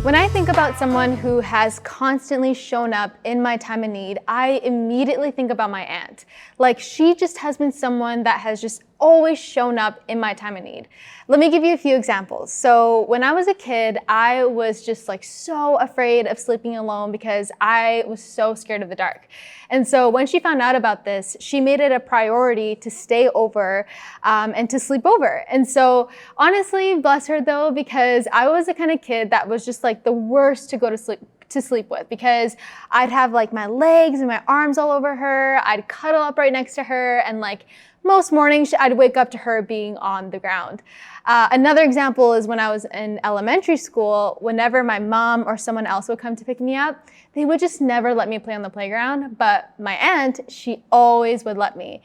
When I think about someone who has constantly shown up in my time of need, I immediately think about my aunt. Like, she just has been someone that has just always shown up in my time of need. Let me give you a few examples. So when I was a kid, I was just like so afraid of sleeping alone because I was so scared of the dark. And so when she found out about this, she made it a priority to stay over and to sleep over. And so honestly, bless her though, because I was the kind of kid that was just like the worst to go to sleep with, because I'd have like my legs and my arms all over her. I'd cuddle up right next to her, and like most mornings I'd wake up to her being on the ground. Another example is when I was in elementary school, whenever my mom or someone else would come to pick me up, they would just never let me play on the playground. But my aunt, she always would let me.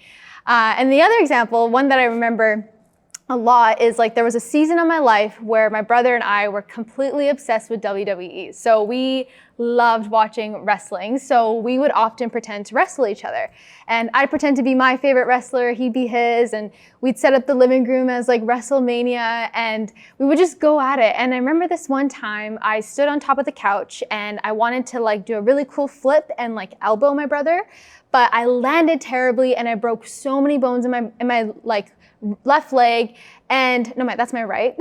And the other example, one that I remember a lot, is like there was a season of my life where my brother and I were completely obsessed with WWE. So we loved watching wrestling. So we would often pretend to wrestle each other. And I'd pretend to be my favorite wrestler, he'd be his, and we'd set up the living room as like WrestleMania, and we would just go at it. And I remember this one time I stood on top of the couch and I wanted to like do a really cool flip and like elbow my brother, but I landed terribly and I broke so many bones in my like left leg, and no, that's my right.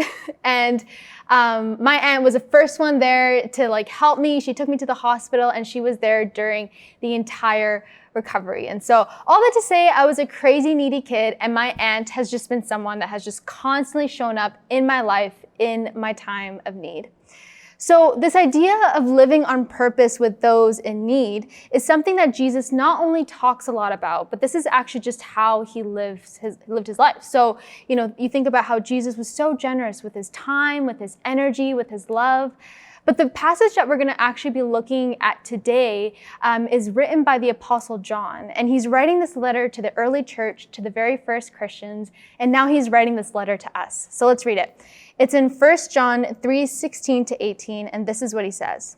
And my aunt was the first one there to like help me. She took me to the hospital and she was there during the entire recovery. And so all that to say, I was a crazy needy kid, and my aunt has just been someone that has just constantly shown up in my life in my time of need. So this idea of living on purpose with those in need is something that Jesus not only talks a lot about, but this is actually just how he lived his life. So, you think about how Jesus was so generous with his time, with his energy, with his love. But the passage that we're going to actually be looking at today is written by the Apostle John. And he's writing this letter to the early church, to the very first Christians. And now he's writing this letter to us. So let's read it. It's in 1 John 3:16-18, and this is what he says.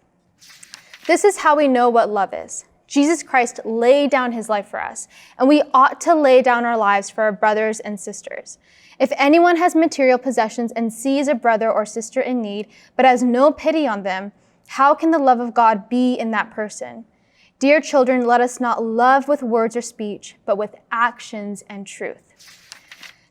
This is how we know what love is. Jesus Christ laid down his life for us, and we ought to lay down our lives for our brothers and sisters. If anyone has material possessions and sees a brother or sister in need, but has no pity on them, how can the love of God be in that person? Dear children, let us not love with words or speech, but with actions and truth.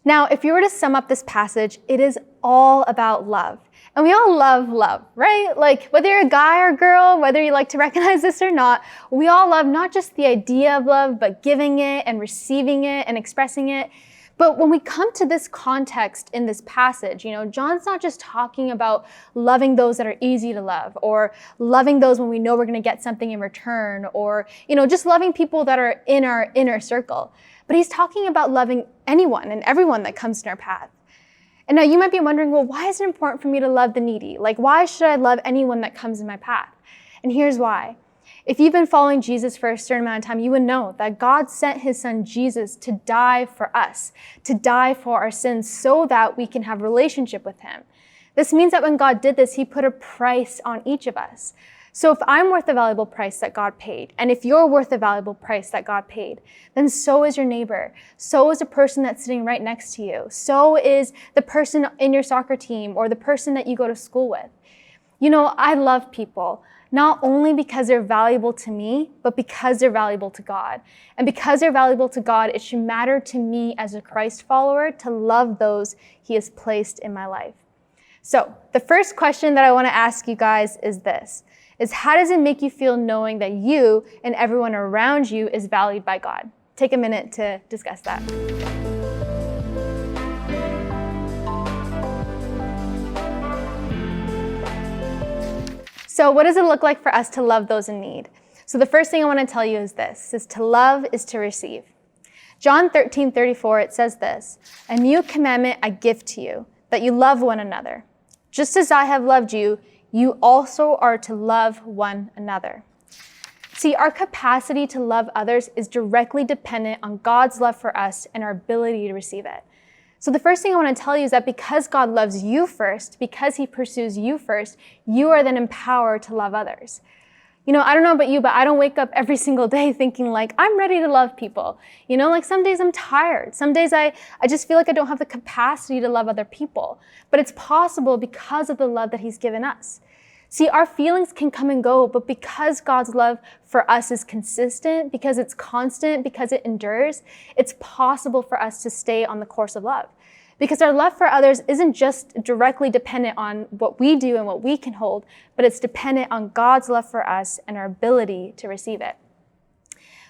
Now, if you were to sum up this passage, it is all about love. And we all love love, right? Like whether you're a guy or a girl, whether you like to recognize this or not, we all love not just the idea of love, but giving it and receiving it and expressing it. But when we come to this context in this passage, John's not just talking about loving those that are easy to love, or loving those when we know we're going to get something in return, or, just loving people that are in our inner circle. But he's talking about loving anyone and everyone that comes in our path. And now you might be wondering, well, why is it important for me to love the needy? Like, why should I love anyone that comes in my path? And here's why. If you've been following Jesus for a certain amount of time, you would know that God sent his son Jesus to die for us, to die for our sins so that we can have a relationship with him. This means that when God did this, he put a price on each of us. So if I'm worth the valuable price that God paid, and if you're worth the valuable price that God paid, then so is your neighbor. So is the person that's sitting right next to you. So is the person in your soccer team or the person that you go to school with. I love people, not only because they're valuable to me, but because they're valuable to God. And because they're valuable to God, it should matter to me as a Christ follower to love those he has placed in my life. So the first question that I want to ask you guys is this. How does it make you feel knowing that you and everyone around you is valued by God? Take a minute to discuss that. So what does it look like for us to love those in need? So the first thing I want to tell you is this, is to love is to receive. John 13:34, it says this, "A new commandment I give to you, that you love one another. Just as I have loved you, you also are to love one another." See, our capacity to love others is directly dependent on God's love for us and our ability to receive it. So the first thing I want to tell you is that because God loves you first, because he pursues you first, you are then empowered to love others. I don't know about you, but I don't wake up every single day thinking like, I'm ready to love people. Like some days I'm tired. Some days I just feel like I don't have the capacity to love other people. But it's possible because of the love that he's given us. See, our feelings can come and go, but because God's love for us is consistent, because it's constant, because it endures, it's possible for us to stay on the course of love. Because our love for others isn't just directly dependent on what we do and what we can hold, but it's dependent on God's love for us and our ability to receive it.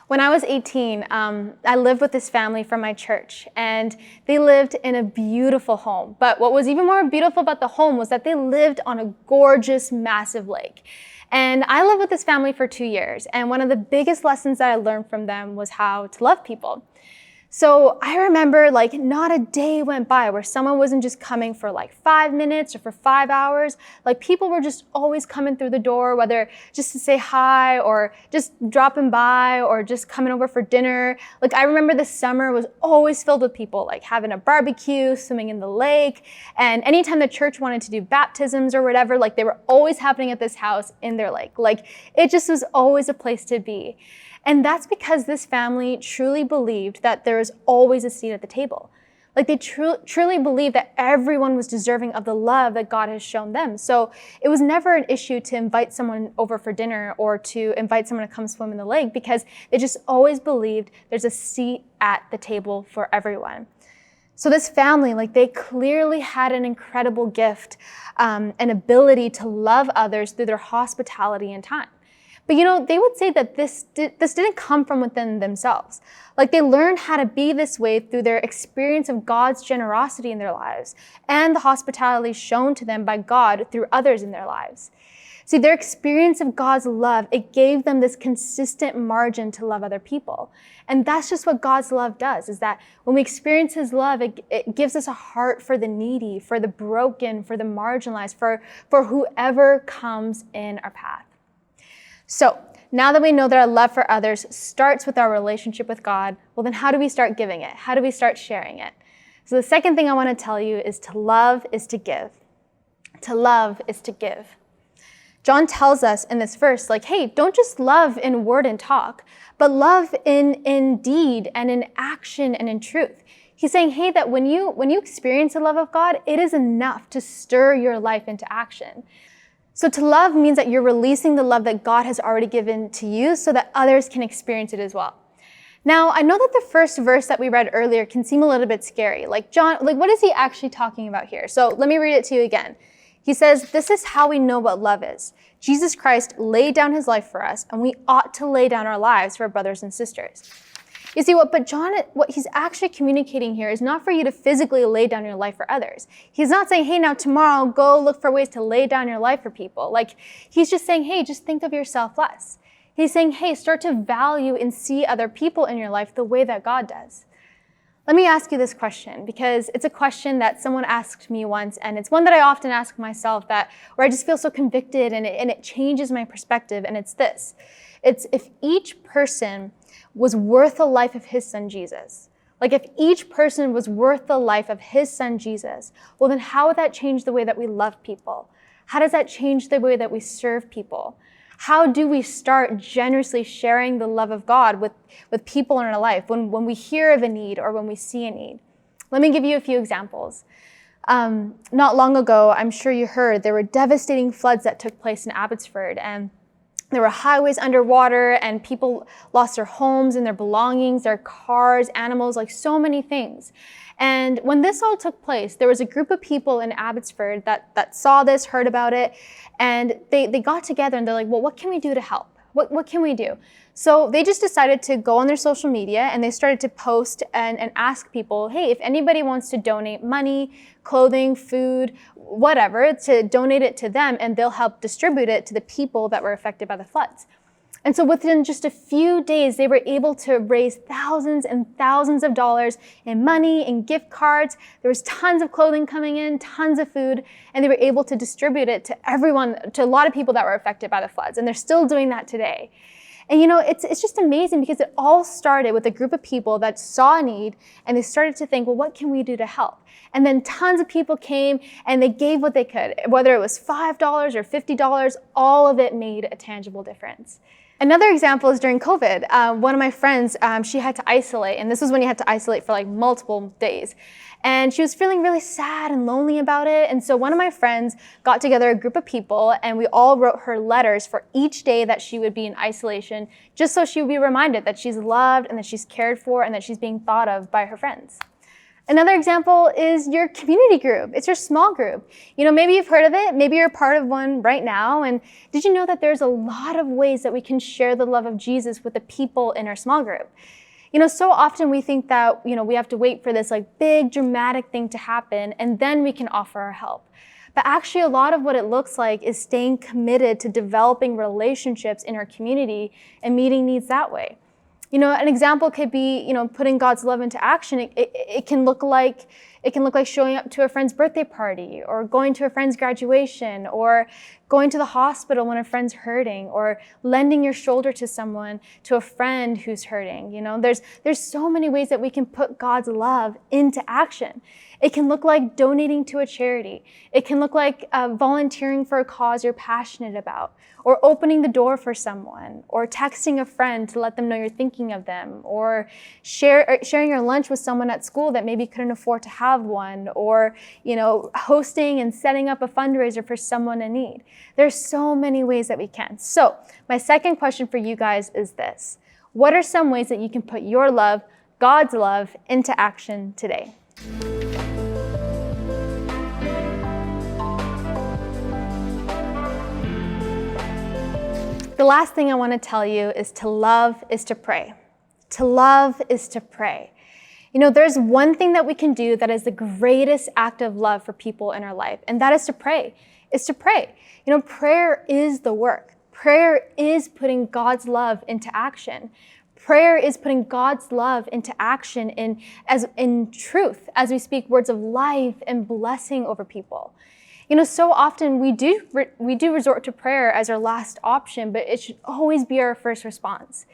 When I was 18, I lived with this family from my church, and they lived in a beautiful home. But what was even more beautiful about the home was that they lived on a gorgeous, massive lake. And I lived with this family for 2 years, and one of the biggest lessons that I learned from them was how to love people. So I remember not a day went by where someone wasn't just coming for 5 minutes or for 5 hours. People were just always coming through the door, whether just to say hi or just dropping by or just coming over for dinner. I remember the summer was always filled with people having a barbecue, swimming in the lake. And anytime the church wanted to do baptisms or whatever, they were always happening at this house in their lake. It just was always a place to be. And that's because this family truly believed that there was always a seat at the table. They truly believed that everyone was deserving of the love that God has shown them. So it was never an issue to invite someone over for dinner or to invite someone to come swim in the lake, because they just always believed there's a seat at the table for everyone. So this family, they clearly had an incredible gift, an ability to love others through their hospitality and time. But they would say that this didn't come from within themselves. They learned how to be this way through their experience of God's generosity in their lives and the hospitality shown to them by God through others in their lives. See, their experience of God's love, it gave them this consistent margin to love other people. And that's just what God's love does, is that when we experience His love, it gives us a heart for the needy, for the broken, for the marginalized, for whoever comes in our path. So now that we know that our love for others starts with our relationship with God, well, then how do we start giving it? How do we start sharing it? So the second thing I want to tell you is to love is to give. To love is to give. John tells us in this verse, hey, don't just love in word and talk, but love in deed and in action and in truth. He's saying, hey, that when you experience the love of God, it is enough to stir your life into action. So to love means that you're releasing the love that God has already given to you so that others can experience it as well. Now, I know that the first verse that we read earlier can seem a little bit scary. John, what is he actually talking about here? So let me read it to you again. He says, this is how we know what love is. Jesus Christ laid down His life for us, and we ought to lay down our lives for our brothers and sisters. You see, what he's actually communicating here is not for you to physically lay down your life for others. He's not saying, hey, now tomorrow go look for ways to lay down your life for people. He's just saying, hey, just think of yourself less. He's saying, hey, start to value and see other people in your life the way that God does. Let me ask you this question, because it's a question that someone asked me once, and it's one that I often ask myself, where I just feel so convicted and it changes my perspective, and it's this. It's if each person was worth the life of His Son, Jesus. If each person was worth the life of His Son, Jesus, well, then how would that change the way that we love people? How does that change the way that we serve people? How do we start generously sharing the love of God with people in our life when we hear of a need or when we see a need? Let me give you a few examples. Not long ago, I'm sure you heard, there were devastating floods that took place in Abbotsford, and there were highways underwater, and people lost their homes and their belongings, their cars, animals, so many things. And when this all took place, there was a group of people in Abbotsford that saw this, heard about it, and they got together and they're like, well, what can we do to help? What can we do? So they just decided to go on their social media, and they started to post and ask people, hey, if anybody wants to donate money, clothing, food, whatever, to donate it to them, and they'll help distribute it to the people that were affected by the floods. And so within just a few days, they were able to raise thousands and thousands of dollars in money and gift cards. There was tons of clothing coming in, tons of food, and they were able to distribute it to everyone, to a lot of people that were affected by the floods. And they're still doing that today. And it's just amazing, because it all started with a group of people that saw a need, and they started to think, well, what can we do to help? And then tons of people came and they gave what they could, whether it was $5 or $50, all of it made a tangible difference. Another example is during COVID. One of my friends, she had to isolate, and this was when you had to isolate for like multiple days. And she was feeling really sad and lonely about it. And so one of my friends got together a group of people, and we all wrote her letters for each day that she would be in isolation, just so she would be reminded that she's loved and that she's cared for and that she's being thought of by her friends. Another example is your community group. It's your small group. Maybe you've heard of it. Maybe you're part of one right now. And did you know that there's a lot of ways that we can share the love of Jesus with the people in our small group? So often we think that, we have to wait for this like big dramatic thing to happen and then we can offer our help. But actually a lot of what it looks like is staying committed to developing relationships in our community and meeting needs that way. An example could be, putting God's love into action. It can look like showing up to a friend's birthday party, or going to a friend's graduation, or going to the hospital when a friend's hurting, or lending your shoulder to someone, to a friend who's hurting. There's so many ways that we can put God's love into action. It can look like donating to a charity. It can look like volunteering for a cause you're passionate about, or opening the door for someone, or texting a friend to let them know you're thinking of them, or sharing your lunch with someone at school that maybe couldn't afford to have one, or hosting and setting up a fundraiser for someone in need. There's so many ways that we can. So my second question for you guys is this: what are some ways that you can put your love, God's love, into action today? The last thing I want to tell you is to love is to pray. To love is to pray. There's one thing that we can do that is the greatest act of love for people in our life, and that is to pray. Is to pray. Prayer is the work. Prayer is putting God's love into action. Prayer is putting God's love into action in truth as we speak words of life and blessing over people. So often we do resort to prayer as our last option, but it should always be our first response.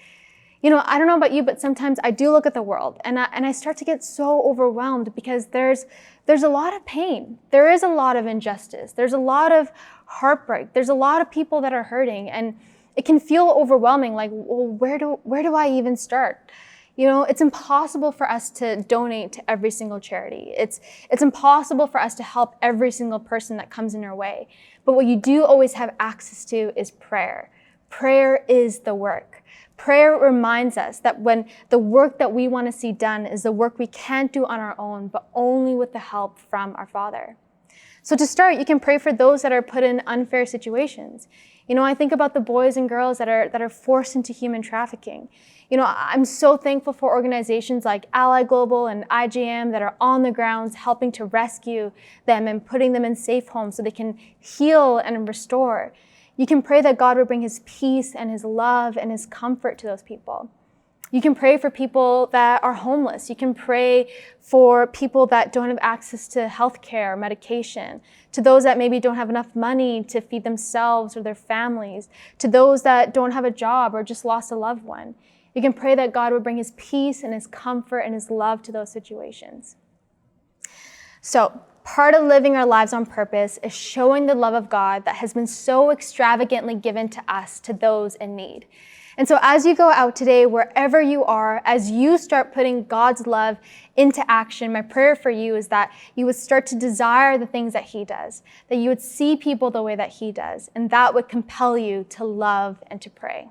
I don't know about you, but sometimes I do look at the world and I start to get so overwhelmed because there's a lot of pain. There is a lot of injustice. There's a lot of heartbreak. There's a lot of people that are hurting, and it can feel overwhelming. Like, well, where do I even start? It's impossible for us to donate to every single charity. It's impossible for us to help every single person that comes in our way. But what you do always have access to is prayer. Prayer is the work. Prayer reminds us that when the work that we want to see done is the work we can't do on our own, but only with the help from our Father. So to start, you can pray for those that are put in unfair situations. I think about the boys and girls that are forced into human trafficking. I'm so thankful for organizations like Ally Global and IJM that are on the grounds helping to rescue them and putting them in safe homes so they can heal and restore. You can pray that God would bring his peace and his love and his comfort to those people. You can pray for people that are homeless. You can pray for people that don't have access to healthcare or medication, to those that maybe don't have enough money to feed themselves or their families, to those that don't have a job or just lost a loved one. You can pray that God would bring his peace and his comfort and his love to those situations. So, part of living our lives on purpose is showing the love of God that has been so extravagantly given to us, to those in need. And so as you go out today, wherever you are, as you start putting God's love into action, my prayer for you is that you would start to desire the things that he does, that you would see people the way that he does, and that would compel you to love and to pray.